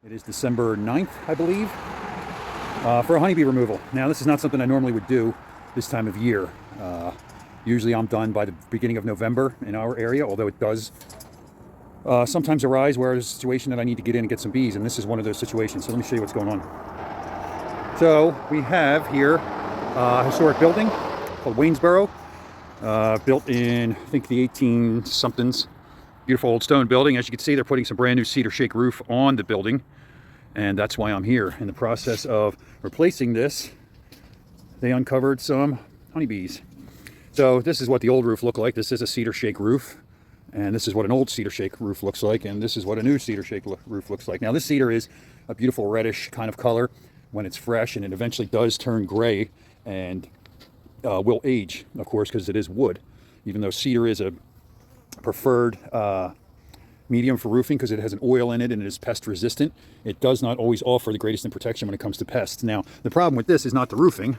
It is December 9th, I believe, for a honeybee removal. Now, this is not something I normally would do this time of year. Usually I'm done by the beginning of November in our area, although it does sometimes arise where there's a situation that I need to get in and get some bees, and this is one of those situations. So let me show you what's going on. So we have here a historic building called Waynesboro, built in, I think, the 18-somethings. Beautiful old stone building. As you can see, they're putting some brand new cedar shake roof on the building, and that's why I'm here. In the process of replacing this, they uncovered some honeybees. So this is what the old roof looked like. This is a cedar shake roof, and this is what an old cedar shake roof looks like, and this is what a new cedar shake roof looks like. Now, this cedar is a beautiful reddish kind of color when it's fresh, and it eventually does turn gray and will age, of course, because it is wood. Even though cedar is a preferred medium for roofing because it has an oil in it and it is pest resistant, it does not always offer the greatest in protection when it comes to pests. Now, the problem with this is not the roofing.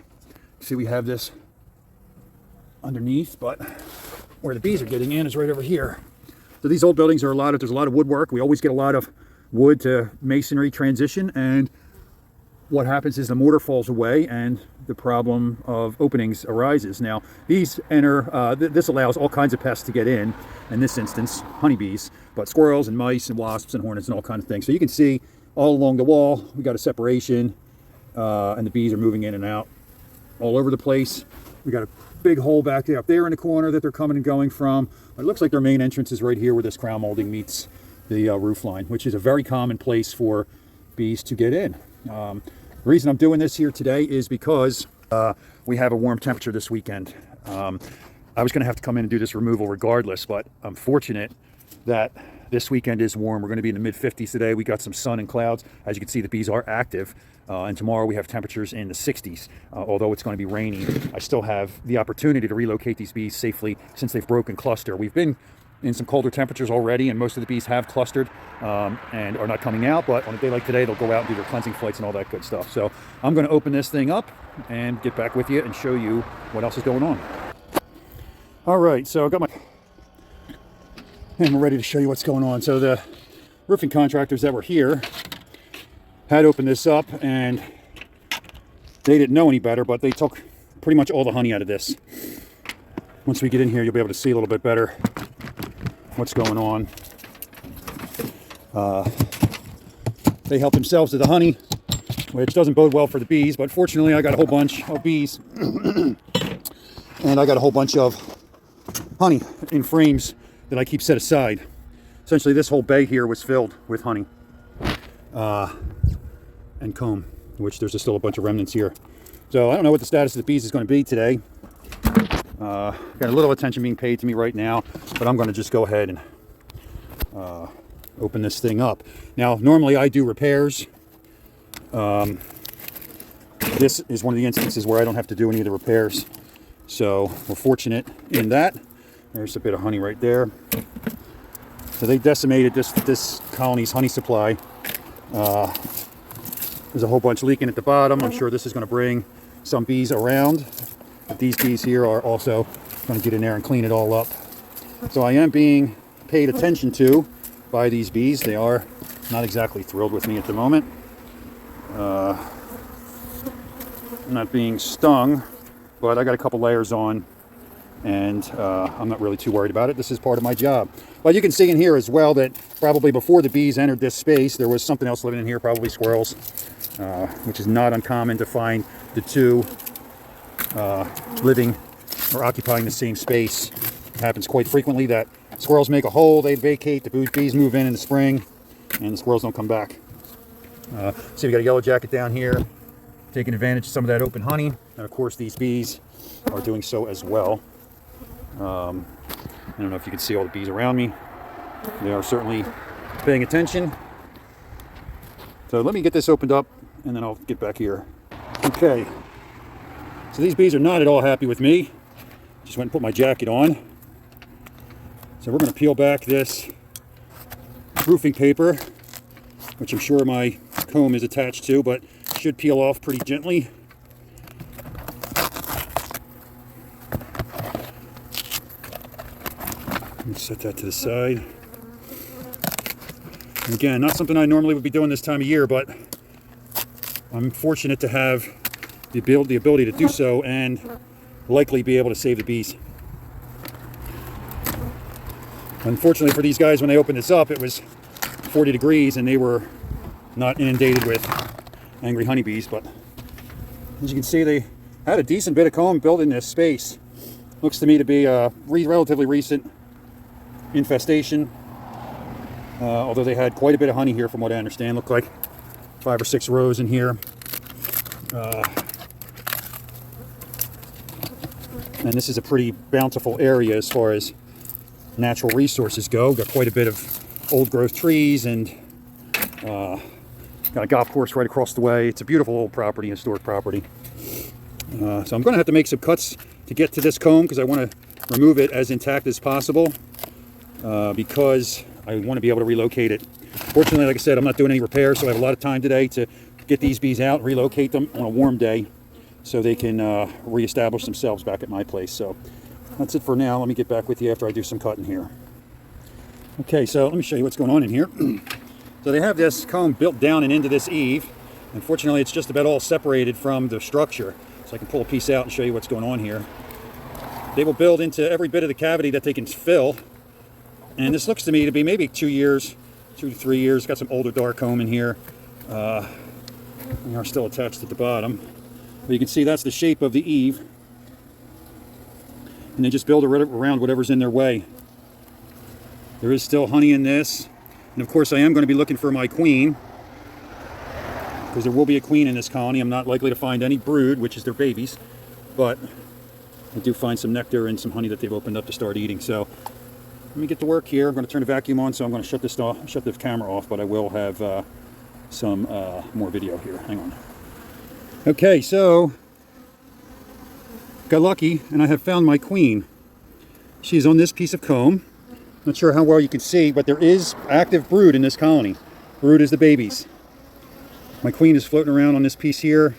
See, we have this underneath, but where the bees are getting in is right over here. So these old buildings are there's a lot of woodwork. We always get a lot of wood to masonry transition, and what happens is the mortar falls away and the problem of openings arises. Now, these enter, this allows all kinds of pests to get in this instance, honeybees, but squirrels and mice and wasps and hornets and all kinds of things. So you can see all along the wall, we got a separation, and the bees are moving in and out all over the place. We got a big hole back there, up there in the corner that they're coming and going from. It looks like their main entrance is right here where this crown molding meets the roof line, which is a very common place for bees to get in. The reason I'm doing this here today is because we have a warm temperature this weekend. I was going to have to come in and do this removal regardless, but I'm fortunate that this weekend is warm. We're going to be in the mid-50s today. We got some sun and clouds. As you can see, the bees are active. And tomorrow we have temperatures in the 60s. Although it's going to be rainy, I still have the opportunity to relocate these bees safely since they've broken cluster. We've been in some colder temperatures already, and most of the bees have clustered and are not coming out, but on a day like today, they'll go out and do their cleansing flights and all that good stuff. So I'm going to open this thing up and get back with you and show you what else is going on. All right, so I got and we're ready to show you what's going on. So the roofing contractors that were here had opened this up, and they didn't know any better, but they took pretty much all the honey out of this. Once we get in here, you'll be able to see a little bit better what's going on. They help themselves to the honey, which doesn't bode well for the bees, but fortunately I got a whole bunch of bees and I got a whole bunch of honey in frames that I keep set aside. Essentially, this whole bay here was filled with honey and comb, which there's still a bunch of remnants here. So I don't know what the status of the bees is going to be today. Got a little attention being paid to me right now, but I'm going to just go ahead and open this thing up. Now, normally I do repairs. This is one of the instances where I don't have to do any of the repairs. So we're fortunate in that. There's a bit of honey right there. So they decimated this colony's honey supply. There's a whole bunch leaking at the bottom. I'm sure this is going to bring some bees around. But these bees here are also going to get in there and clean it all up. So I am being paid attention to by these bees. They are not exactly thrilled with me at the moment. I'm not being stung, but I got a couple layers on, and I'm not really too worried about it. This is part of my job. But you can see in here as well that probably before the bees entered this space, there was something else living in here, probably squirrels, which is not uncommon to find the two living or occupying the same space. It happens quite frequently that squirrels make a hole, they vacate, the bees move in the spring, and the squirrels don't come back. See, we got a yellow jacket down here, taking advantage of some of that open honey, and of course these bees are doing so as well. I don't know if you can see all the bees around me. They are certainly paying attention. So let me get this opened up, and then I'll get back here. Okay. So these bees are not at all happy with me. Just went and put my jacket on. So we're going to peel back this roofing paper, which I'm sure my comb is attached to, but should peel off pretty gently. Let me set that to the side. Again, not something I normally would be doing this time of year, but I'm fortunate to have the ability to do so and likely be able to save the bees. Unfortunately for these guys, when they opened this up, it was 40 degrees and they were not inundated with angry honeybees, but as you can see, they had a decent bit of comb built in this space. Looks to me to be a relatively recent infestation, although they had quite a bit of honey here from what I understand. Looked like 5 or 6 rows in here. And this is a pretty bountiful area as far as natural resources go. Got quite a bit of old growth trees and got a golf course right across the way. It's a beautiful old property, historic property. So I'm going to have to make some cuts to get to this comb because I want to remove it as intact as possible because I want to be able to relocate it. Fortunately, like I said, I'm not doing any repairs, so I have a lot of time today to get these bees out, relocate them on a warm day so they can reestablish themselves back at my place. So that's it for now. Let me get back with you after I do some cutting here. Okay, so let me show you what's going on in here. So they have this comb built down and into this eave. Unfortunately, it's just about all separated from the structure. So I can pull a piece out and show you what's going on here. They will build into every bit of the cavity that they can fill. And this looks to me to be maybe 2 years, 2 to 3 years. Got some older dark comb in here. They are still attached at the bottom. But you can see that's the shape of the eave. And they just build around whatever's in their way. There is still honey in this. And of course I am going to be looking for my queen, because there will be a queen in this colony. I'm not likely to find any brood, which is their babies, but I do find some nectar and some honey that they've opened up to start eating. So let me get to work here. I'm going to turn the vacuum on, so I'm going to shut the camera off, but I will have some more video here. Hang on. Okay, so got lucky and I have found my queen. She's on this piece of comb. Not sure how well you can see, but there is active brood in this colony. Brood is the babies. My queen is floating around on this piece here.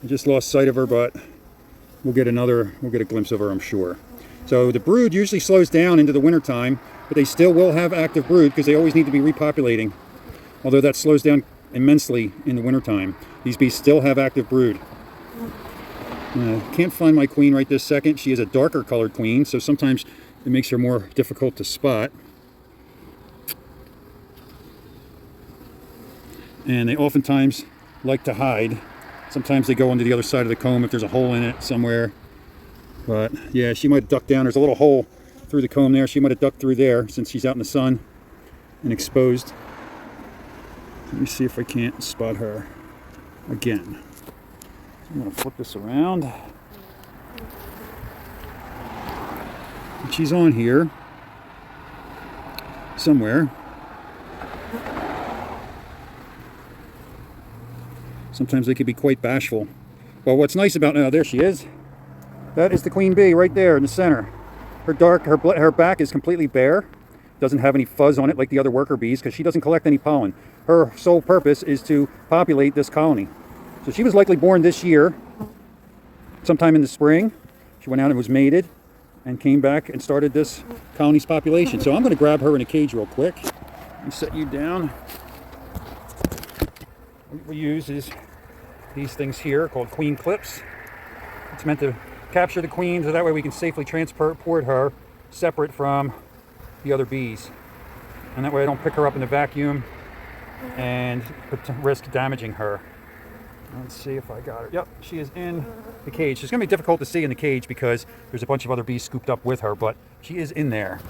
I just lost sight of her, but we'll get a glimpse of her, I'm sure. So the brood usually slows down into the wintertime, but they still will have active brood because they always need to be repopulating. Although that slows down immensely in the wintertime, these bees still have active brood. Can't find my queen right this second. She is a darker colored queen, so sometimes it makes her more difficult to spot. And they oftentimes like to hide. Sometimes they go onto the other side of the comb if there's a hole in it somewhere. But yeah, she might have ducked down. There's a little hole through the comb there. She might have ducked through there since she's out in the sun and exposed. Let me see if I can't spot her again. So I'm going to flip this around. And she's on here somewhere. Sometimes they can be quite bashful. Well, what's nice about now, there she is. That is the queen bee right there in the center. Her back is completely bare. Doesn't have any fuzz on it like the other worker bees because she doesn't collect any pollen. Her sole purpose is to populate this colony. So she was likely born this year, sometime in the spring. She went out and was mated and came back and started this colony's population. So I'm going to grab her in a cage real quick and set you down. What we use is these things here called queen clips. It's meant to capture the queen so that way we can safely transport her separate from the other bees. And that way I don't pick her up in the vacuum and risk damaging her. Let's see if I got her. Yep, she is in the cage. It's going to be difficult to see in the cage because there's a bunch of other bees scooped up with her, but she is in there.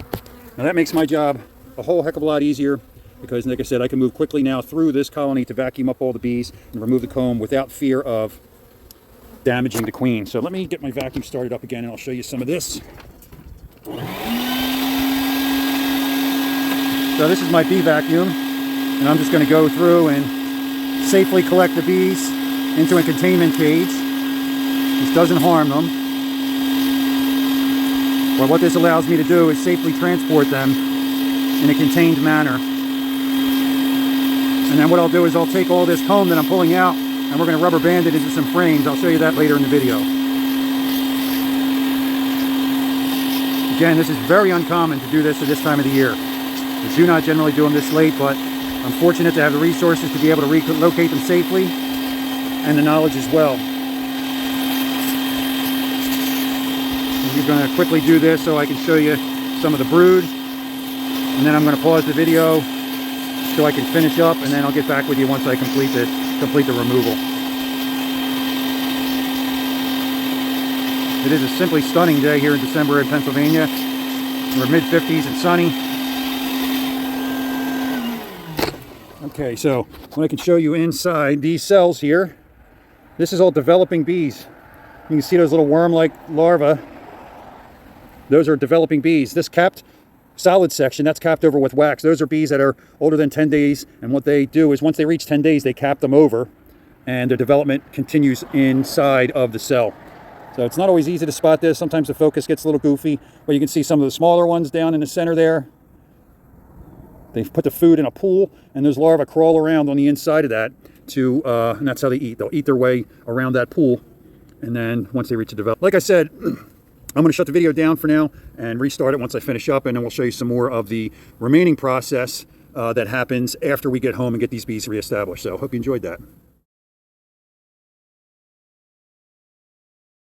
Now that makes my job a whole heck of a lot easier because, like I said, I can move quickly now through this colony to vacuum up all the bees and remove the comb without fear of damaging the queen. So let me get my vacuum started up again and I'll show you some of this. So this is my bee vacuum, and I'm just going to go through and safely collect the bees into a containment cage. This doesn't harm them. But what this allows me to do is safely transport them in a contained manner. And then what I'll do is I'll take all this comb that I'm pulling out and we're going to rubber band it into some frames. I'll show you that later in the video. Again, this is very uncommon to do this at this time of the year. We do not generally do them this late, but I'm fortunate to have the resources to be able to relocate them safely, and the knowledge as well. And we're going to quickly do this so I can show you some of the brood, and then I'm going to pause the video so I can finish up, and then I'll get back with you once I complete the removal. It is a simply stunning day here in December in Pennsylvania. We're mid-50s and sunny. Okay, so what I can show you inside these cells here, this is all developing bees. You can see those little worm-like larvae. Those are developing bees. This capped solid section, that's capped over with wax. Those are bees that are older than 10 days, and what they do is once they reach 10 days, they cap them over, and their development continues inside of the cell. So it's not always easy to spot this. Sometimes the focus gets a little goofy, but you can see some of the smaller ones down in the center there. They've put the food in a pool, and those larvae crawl around on the inside of that and that's how they eat. They'll eat their way around that pool, and then once they reach the development. Like I said, I'm going to shut the video down for now and restart it once I finish up, and then we'll show you some more of the remaining process that happens after we get home and get these bees reestablished. So hope you enjoyed that.